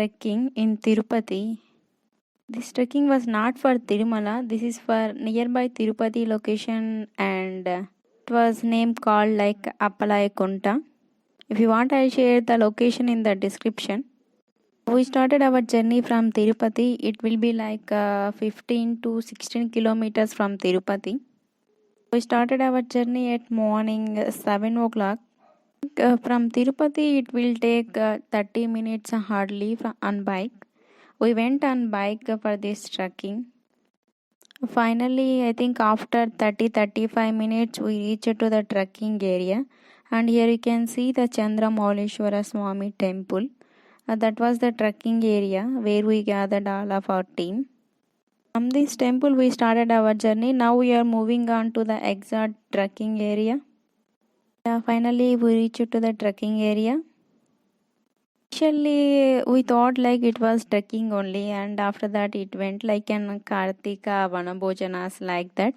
trekking in Tirupati. This trekking was not for Tirumala. This is for nearby Tirupati location, and it was named called like Appalaya Kunta. If you want, I'll share the location in the description. We started our journey from Tirupati. It will be like 15 to 16 kilometers from Tirupati. We started our journey at morning 7 o'clock. From Tirupati, it will take 30 minutes hardly on bike. We went on bike for this trekking. Finally, I think after 30-35 minutes, we reached to the trekking area. And here you can see the Chandramauleshwara Swami temple. That was the trekking area where we gathered all of our team. From this temple, we started our journey. Now we are moving on to the exact trekking area. Finally, we reached to the trekking area. Initially, we thought like it was trekking only, and after that, it went like an Kartika Vanabhojanas like that.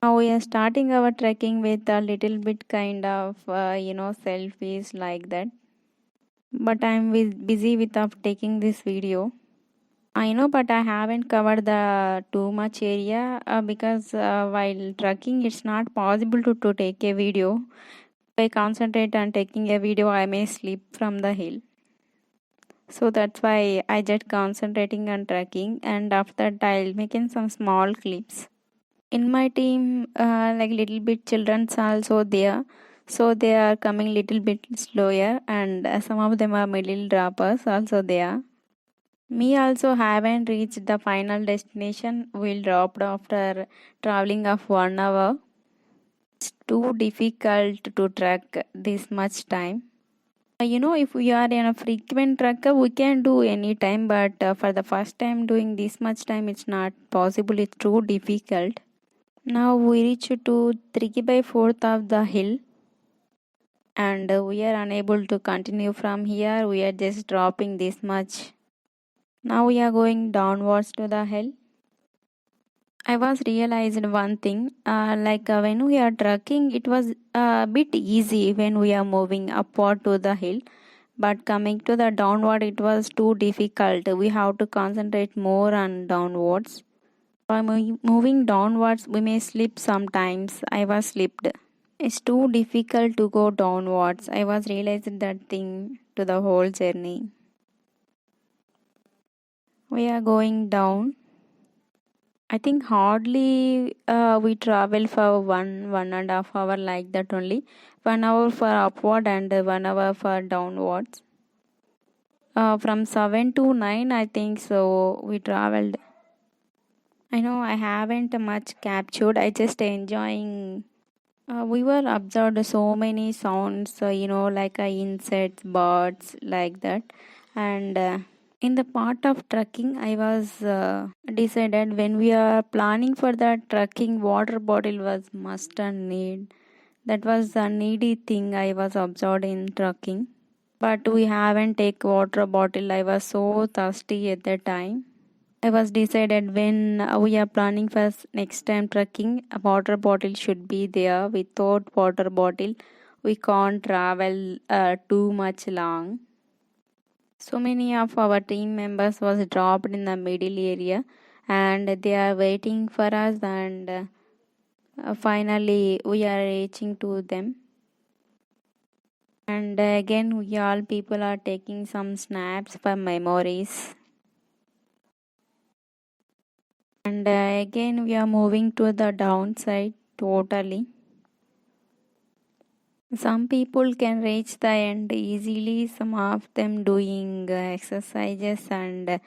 Now we are starting our trekking with a little bit kind of selfies like that. But I'm busy with of taking this video. I know, but I haven't covered the too much area because while trekking, it's not possible to take a video. If I concentrate on taking a video, I may slip from the hill. So that's why I just concentrating on trekking, and after that I'll making some small clips. In my team, like little bit children's also there, so they are coming little bit slower, and some of them are middle droppers also there. Me also haven't reached the final destination. We'll dropped after traveling of 1 hour. It's too difficult to trek this much time. If we are in a frequent trucker, we can do any time, but for the first time doing this much time, it's not possible. It's too difficult. Now we reach to 3 by 4th of the hill, and we are unable to continue from here. We are just dropping this much. Now we are going downwards to the hill. I was realized one thing, when we are trekking, it was a bit easy when we are moving upward to the hill, but coming to the downward, it was too difficult. We have to concentrate more on downwards. By moving downwards, we may slip sometimes. I was slipped. It's too difficult to go downwards. I was realizing that thing to the whole journey. We are going down. I think hardly we travel for one and a half hour like that only. 1 hour for upward and 1 hour for downwards. From 7 to 9, I think so. We traveled. I know I haven't much captured. I just enjoying. We were observed so many sounds. Like insects, birds, like that, and. In the part of trekking, I was decided when we are planning for the trekking, water bottle was must and need. That was a needy thing I was observed in trekking. But we haven't take water bottle. I was so thirsty at that time. I was decided when we are planning for next time trekking, a water bottle should be there. Without water bottle, we can't travel too much long. So many of our team members was dropped in the middle area, and they are waiting for us, and finally we are reaching to them. And again we all people are taking some snaps for memories. And again we are moving to the downside totally. Some people can reach the end easily, some of them doing exercises, and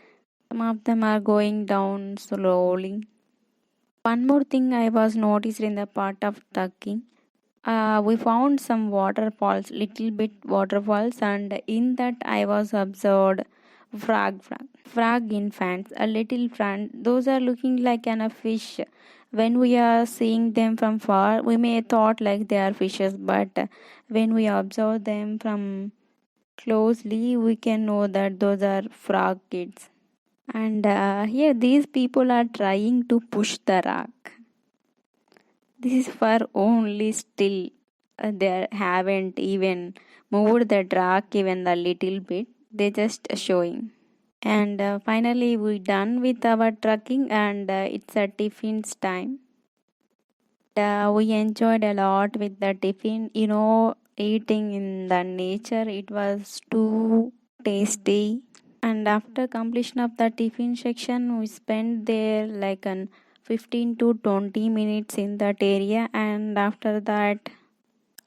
some of them are going down slowly. One more thing I was noticed in the part of trekking, we found some waterfalls, little bit waterfalls, and in that I was observed frog infants, a little frog. Those are looking like a fish. When we are seeing them from far, we may thought like they are fishes, but when we observe them from closely, we can know that those are frog kids. And here these people are trying to push the rock. This is for only still. They haven't even moved the rock even a little bit. They just showing. And finally we done with our trekking, and it's a tiffin's time. We enjoyed a lot with the tiffin, eating in the nature. It was too tasty. And after completion of the tiffin section, we spent there like an 15 to 20 minutes in that area, and after that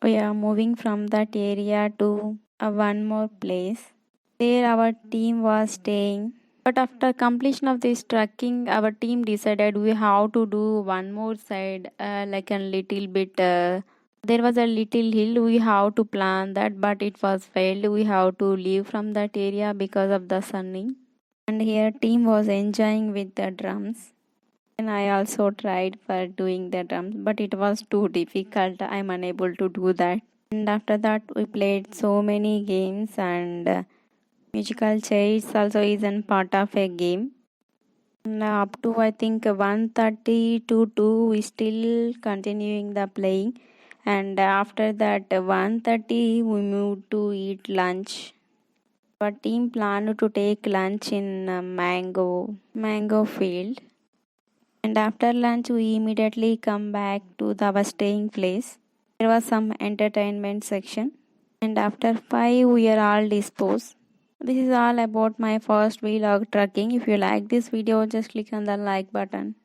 we are moving from that area to one more place. There our team was staying. But after completion of this trekking, our team decided we have to do one more side, like a little bit. There was a little hill we have to plan that, but it was failed. We have to leave from that area because of the sunning. And here team was enjoying with the drums. And I also tried for doing the drums, but it was too difficult. I'm unable to do that. And after that, we played so many games, and musical chairs also is a part of a game. And up to I think 1:30 to 2 we still continuing the playing, and after that 1:30 we moved to eat lunch. Our team planned to take lunch in mango field, and after lunch we immediately come back to our staying place. There was some entertainment section, and after 5 we are all disposed. This is all about my first vlog trekking. If you like this video, just click on the like button.